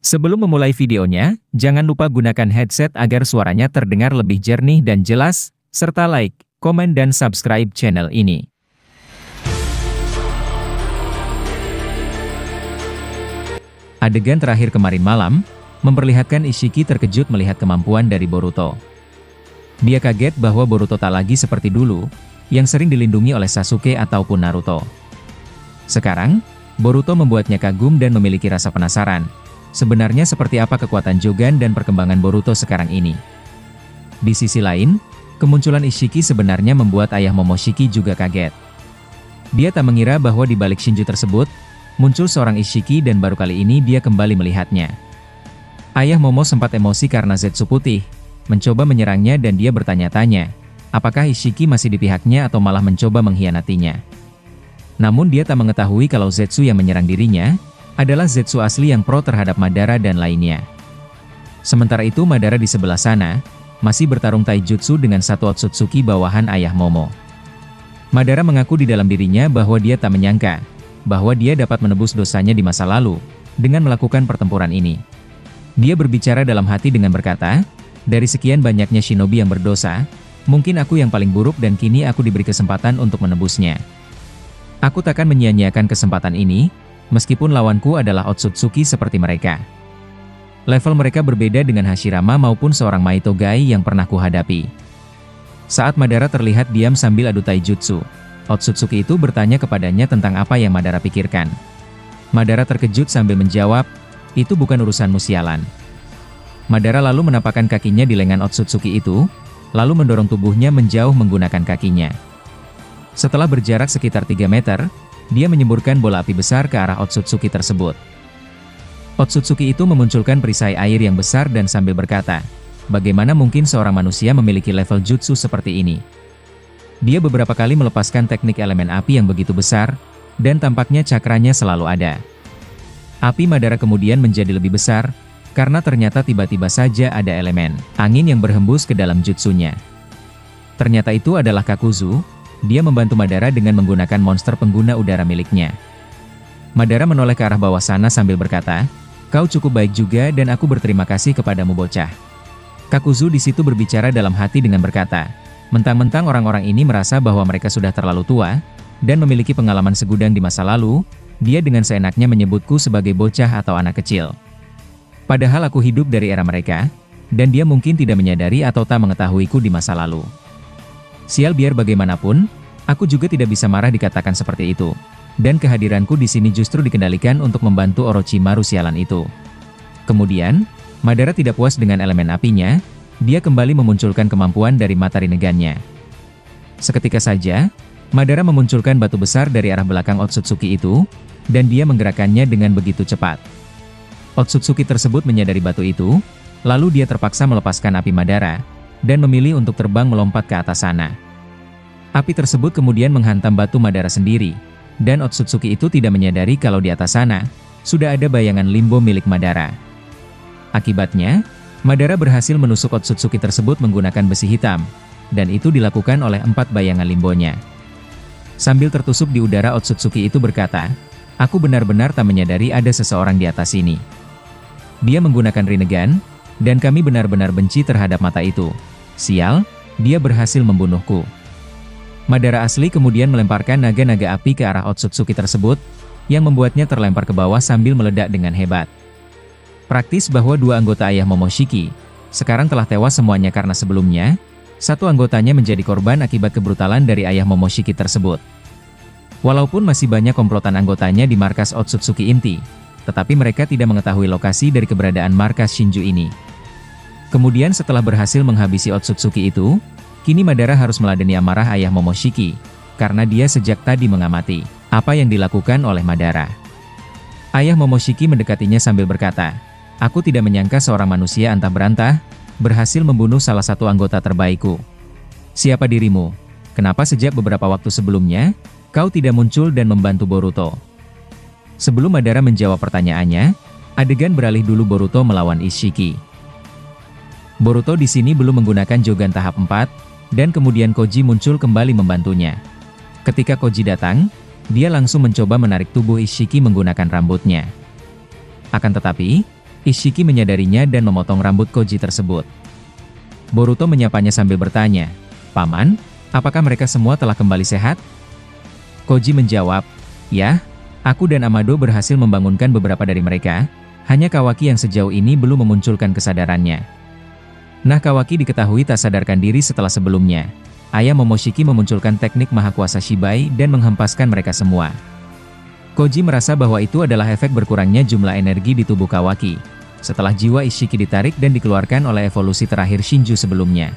Sebelum memulai videonya, jangan lupa gunakan headset agar suaranya terdengar lebih jernih dan jelas, serta like, komen dan subscribe channel ini. Adegan terakhir kemarin malam, memperlihatkan Ishiki terkejut melihat kemampuan dari Boruto. Dia kaget bahwa Boruto tak lagi seperti dulu, yang sering dilindungi oleh Sasuke ataupun Naruto. Sekarang, Boruto membuatnya kagum dan memiliki rasa penasaran. Sebenarnya seperti apa kekuatan Jogan dan perkembangan Boruto sekarang ini. Di sisi lain, kemunculan Ishiki sebenarnya membuat ayah Momoshiki juga kaget. Dia tak mengira bahwa di balik Shinju tersebut, muncul seorang Ishiki dan baru kali ini dia kembali melihatnya. Ayah Momo sempat emosi karena Zetsu putih, mencoba menyerangnya dan dia bertanya-tanya, apakah Ishiki masih di pihaknya atau malah mencoba mengkhianatinya. Namun dia tak mengetahui kalau Zetsu yang menyerang dirinya, adalah Zetsu asli yang pro terhadap Madara dan lainnya. Sementara itu Madara di sebelah sana, masih bertarung taijutsu dengan satu Otsutsuki bawahan ayah Momo. Madara mengaku di dalam dirinya bahwa dia tak menyangka, bahwa dia dapat menebus dosanya di masa lalu, dengan melakukan pertempuran ini. Dia berbicara dalam hati dengan berkata, dari sekian banyaknya shinobi yang berdosa, mungkin aku yang paling buruk dan kini aku diberi kesempatan untuk menebusnya. Aku takkan menyia-nyiakan kesempatan ini, meskipun lawanku adalah Otsutsuki seperti mereka. Level mereka berbeda dengan Hashirama maupun seorang Maito Gai yang pernah kuhadapi. Saat Madara terlihat diam sambil adu taijutsu, Otsutsuki itu bertanya kepadanya tentang apa yang Madara pikirkan. Madara terkejut sambil menjawab, itu bukan urusanmu sialan. Madara lalu menapakkan kakinya di lengan Otsutsuki itu, lalu mendorong tubuhnya menjauh menggunakan kakinya. Setelah berjarak sekitar 3 meter, dia menyemburkan bola api besar ke arah Otsutsuki tersebut. Otsutsuki itu memunculkan perisai air yang besar dan sambil berkata, bagaimana mungkin seorang manusia memiliki level jutsu seperti ini? Dia beberapa kali melepaskan teknik elemen api yang begitu besar, dan tampaknya cakranya selalu ada. Api Madara kemudian menjadi lebih besar, karena ternyata tiba-tiba saja ada elemen angin yang berhembus ke dalam jutsunya. Ternyata itu adalah Kakuzu. Dia membantu Madara dengan menggunakan monster pengguna udara miliknya. Madara menoleh ke arah bawah sana sambil berkata, kau cukup baik juga dan aku berterima kasih kepadamu bocah. Kakuzu di situ berbicara dalam hati dengan berkata, mentang-mentang orang-orang ini merasa bahwa mereka sudah terlalu tua, dan memiliki pengalaman segudang di masa lalu, dia dengan seenaknya menyebutku sebagai bocah atau anak kecil. Padahal aku hidup dari era mereka, dan dia mungkin tidak menyadari atau tak mengetahuiku di masa lalu. Sial biar bagaimanapun, aku juga tidak bisa marah dikatakan seperti itu. Dan kehadiranku di sini justru dikendalikan untuk membantu Orochimaru sialan itu. Kemudian, Madara tidak puas dengan elemen apinya, dia kembali memunculkan kemampuan dari mata Rinnegan-nya. Seketika saja, Madara memunculkan batu besar dari arah belakang Otsutsuki itu, dan dia menggerakkannya dengan begitu cepat. Otsutsuki tersebut menyadari batu itu, lalu dia terpaksa melepaskan api Madara, dan memilih untuk terbang melompat ke atas sana. Api tersebut kemudian menghantam batu Madara sendiri, dan Otsutsuki itu tidak menyadari kalau di atas sana, sudah ada bayangan limbo milik Madara. Akibatnya, Madara berhasil menusuk Otsutsuki tersebut menggunakan besi hitam, dan itu dilakukan oleh 4 bayangan limbonya. Sambil tertusuk di udara Otsutsuki itu berkata, aku benar-benar tak menyadari ada seseorang di atas sini. Dia menggunakan Rinnegan, dan kami benar-benar benci terhadap mata itu. Sial, dia berhasil membunuhku. Madara asli kemudian melemparkan naga-naga api ke arah Otsutsuki tersebut, yang membuatnya terlempar ke bawah sambil meledak dengan hebat. Praktis bahwa 2 anggota ayah Momoshiki, sekarang telah tewas semuanya karena sebelumnya, 1 anggotanya menjadi korban akibat kebrutalan dari ayah Momoshiki tersebut. Walaupun masih banyak komplotan anggotanya di markas Otsutsuki inti, tetapi mereka tidak mengetahui lokasi dari keberadaan markas Shinju ini. Kemudian setelah berhasil menghabisi Otsutsuki itu, kini Madara harus meladeni amarah ayah Momoshiki, karena dia sejak tadi mengamati apa yang dilakukan oleh Madara. Ayah Momoshiki mendekatinya sambil berkata, aku tidak menyangka seorang manusia antah berantah, berhasil membunuh salah satu anggota terbaikku. Siapa dirimu? Kenapa sejak beberapa waktu sebelumnya, kau tidak muncul dan membantu Boruto? Sebelum Madara menjawab pertanyaannya, adegan beralih dulu Boruto melawan Ishiki. Boruto di sini belum menggunakan Jogan tahap 4, dan kemudian Koji muncul kembali membantunya. Ketika Koji datang, dia langsung mencoba menarik tubuh Ishiki menggunakan rambutnya. Akan tetapi, Ishiki menyadarinya dan memotong rambut Koji tersebut. Boruto menyapanya sambil bertanya, "Paman, apakah mereka semua telah kembali sehat?" Koji menjawab, "Ya, aku dan Amado berhasil membangunkan beberapa dari mereka, hanya Kawaki yang sejauh ini belum memunculkan kesadarannya." Nah, Kawaki diketahui tak sadarkan diri setelah sebelumnya ayah Momoshiki memunculkan teknik Maha Kuasa Shibai dan menghempaskan mereka semua. Koji merasa bahwa itu adalah efek berkurangnya jumlah energi di tubuh Kawaki, setelah jiwa Ishiki ditarik dan dikeluarkan oleh evolusi terakhir Shinju sebelumnya.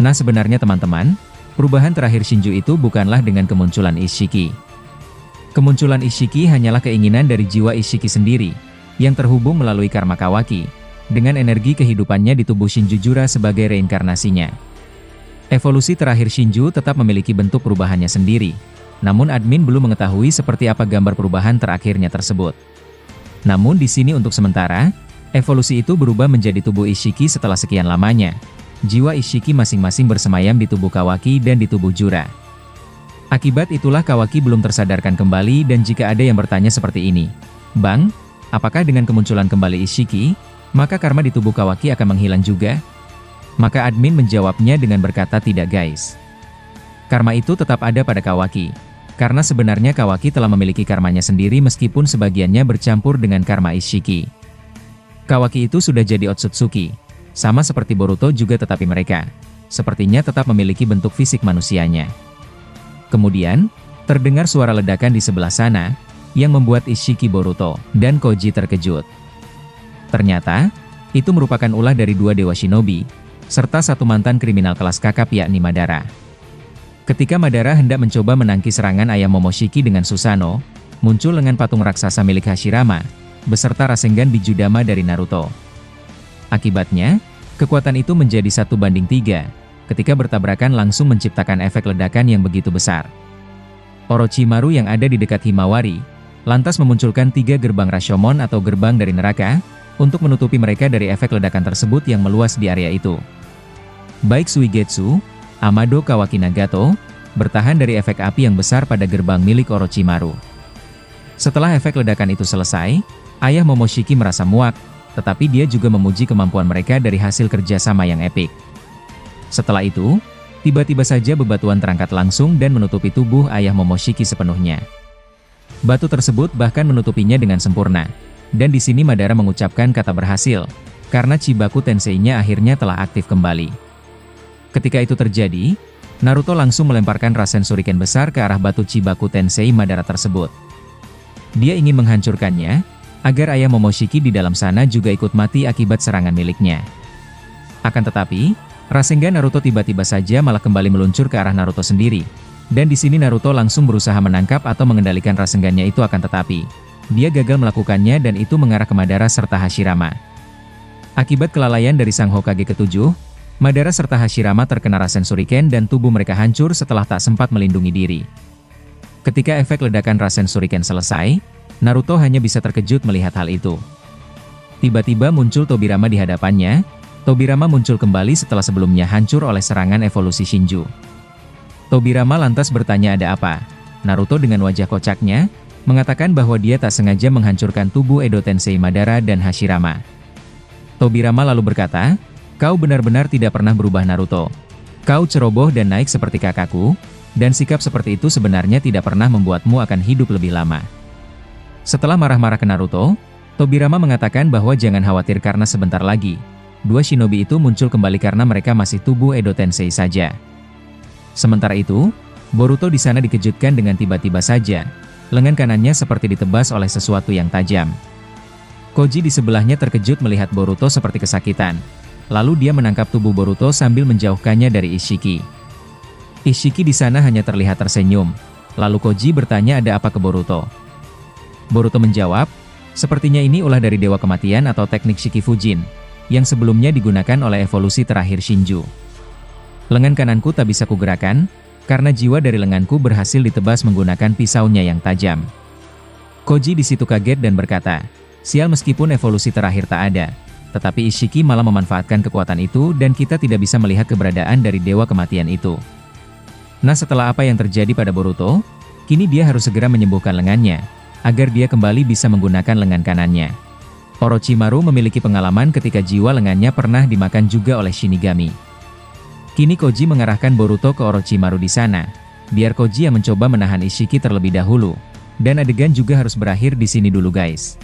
Nah, sebenarnya teman-teman, perubahan terakhir Shinju itu bukanlah dengan kemunculan Ishiki. Kemunculan Ishiki hanyalah keinginan dari jiwa Ishiki sendiri, yang terhubung melalui karma Kawaki, dengan energi kehidupannya di tubuh Shinju Jura sebagai reinkarnasinya. Evolusi terakhir Shinju tetap memiliki bentuk perubahannya sendiri, namun admin belum mengetahui seperti apa gambar perubahan terakhirnya tersebut. Namun di sini untuk sementara, evolusi itu berubah menjadi tubuh Ishiki setelah sekian lamanya. Jiwa Ishiki masing-masing bersemayam di tubuh Kawaki dan di tubuh Jura. Akibat itulah Kawaki belum tersadarkan kembali dan jika ada yang bertanya seperti ini, "Bang, apakah dengan kemunculan kembali Ishiki, maka karma di tubuh Kawaki akan menghilang juga?" Maka admin menjawabnya dengan berkata, "Tidak guys. Karma itu tetap ada pada Kawaki. Karena sebenarnya Kawaki telah memiliki karmanya sendiri meskipun sebagiannya bercampur dengan karma Ishiki. Kawaki itu sudah jadi Otsutsuki. Sama seperti Boruto juga tetapi mereka sepertinya tetap memiliki bentuk fisik manusianya." Kemudian, terdengar suara ledakan di sebelah sana, yang membuat Ishiki, Boruto, dan Koji terkejut. Ternyata, itu merupakan ulah dari dua dewa shinobi, serta satu mantan kriminal kelas kakap yakni Madara. Ketika Madara hendak mencoba menangkis serangan ayah Momoshiki dengan Susanoo, muncul lengan patung raksasa milik Hashirama, beserta Rasengan Bijudama dari Naruto. Akibatnya, kekuatan itu menjadi 1:3, ketika bertabrakan langsung menciptakan efek ledakan yang begitu besar. Orochimaru yang ada di dekat Himawari, lantas memunculkan 3 gerbang Rashomon atau gerbang dari neraka, untuk menutupi mereka dari efek ledakan tersebut yang meluas di area itu. Baik Suigetsu, Amado Kawaki Nagato, bertahan dari efek api yang besar pada gerbang milik Orochimaru. Setelah efek ledakan itu selesai, ayah Momoshiki merasa muak, tetapi dia juga memuji kemampuan mereka dari hasil kerjasama yang epik. Setelah itu, tiba-tiba saja bebatuan terangkat langsung dan menutupi tubuh ayah Momoshiki sepenuhnya. Batu tersebut bahkan menutupinya dengan sempurna. Dan di sini Madara mengucapkan kata berhasil, karena Chibaku Tensei-nya akhirnya telah aktif kembali. Ketika itu terjadi, Naruto langsung melemparkan Rasen Shuriken besar ke arah batu Chibaku Tensei Madara tersebut. Dia ingin menghancurkannya, agar ayah Momoshiki di dalam sana juga ikut mati akibat serangan miliknya. Akan tetapi, Rasengan Naruto tiba-tiba saja malah kembali meluncur ke arah Naruto sendiri. Dan di sini Naruto langsung berusaha menangkap atau mengendalikan Rasengannya itu akan tetapi, dia gagal melakukannya dan itu mengarah ke Madara serta Hashirama. Akibat kelalaian dari sang Hokage ke-7, Madara serta Hashirama terkena Rasen Shuriken dan tubuh mereka hancur setelah tak sempat melindungi diri. Ketika efek ledakan Rasen Shuriken selesai, Naruto hanya bisa terkejut melihat hal itu. Tiba-tiba muncul Tobirama di hadapannya. Tobirama muncul kembali setelah sebelumnya hancur oleh serangan evolusi Shinju. Tobirama lantas bertanya ada apa. Naruto dengan wajah kocaknya, mengatakan bahwa dia tak sengaja menghancurkan tubuh Edo Tensei Madara dan Hashirama. Tobirama lalu berkata, "Kau benar-benar tidak pernah berubah Naruto. Kau ceroboh dan naik seperti kakakku, dan sikap seperti itu sebenarnya tidak pernah membuatmu akan hidup lebih lama." Setelah marah-marah ke Naruto, Tobirama mengatakan bahwa jangan khawatir karena sebentar lagi, dua shinobi itu muncul kembali karena mereka masih tubuh Edo Tensei saja. Sementara itu, Boruto di sana dikejutkan dengan tiba-tiba saja, lengan kanannya seperti ditebas oleh sesuatu yang tajam. Koji di sebelahnya terkejut melihat Boruto seperti kesakitan. Lalu dia menangkap tubuh Boruto sambil menjauhkannya dari Ishiki. Ishiki di sana hanya terlihat tersenyum. Lalu Koji bertanya ada apa ke Boruto. Boruto menjawab, sepertinya ini ulah dari Dewa Kematian atau teknik Shikifujin, yang sebelumnya digunakan oleh evolusi terakhir Shinju. Lengan kananku tak bisa kugerakkan, karena jiwa dari lenganku berhasil ditebas menggunakan pisaunya yang tajam. Koji di situ kaget dan berkata, sial meskipun evolusi terakhir tak ada, tetapi Ishiki malah memanfaatkan kekuatan itu dan kita tidak bisa melihat keberadaan dari Dewa Kematian itu. Nah setelah apa yang terjadi pada Boruto, kini dia harus segera menyembuhkan lengannya, agar dia kembali bisa menggunakan lengan kanannya. Orochimaru memiliki pengalaman ketika jiwa lengannya pernah dimakan juga oleh Shinigami. Kini Koji mengarahkan Boruto ke Orochimaru di sana, biar Koji yang mencoba menahan Ishiki terlebih dahulu. Dan adegan juga harus berakhir di sini dulu guys.